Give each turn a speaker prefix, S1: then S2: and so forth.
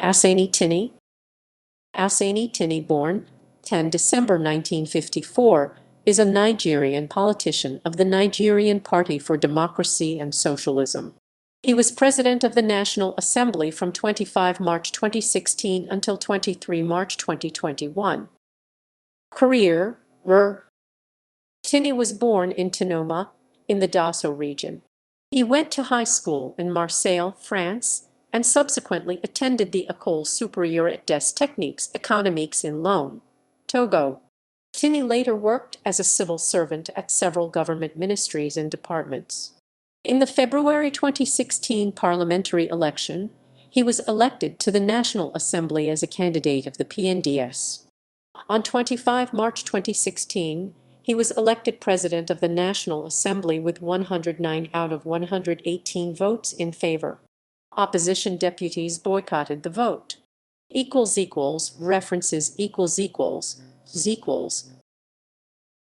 S1: Ousseini Tinni. Ousseini Tinni, born 10 December 1954, is a Nigerian politician of the Nigerian Party for Democracy and Socialism. He was president of the National Assembly from 25 March 2016 until 23 March 2021. Career. Tinni was born in Tinoma, in the Dosso region. He went to high school in Marseille, France, and subsequently attended the École supérieure des techniques économiques in Lome, Togo. Tinni later worked as a civil servant at several government ministries and departments. In the February 2016 parliamentary election, he was elected to the National Assembly as a candidate of the PNDS. On 25 March 2016, he was elected president of the National Assembly with 109 out of 118 votes in favor. Opposition deputies boycotted the vote. References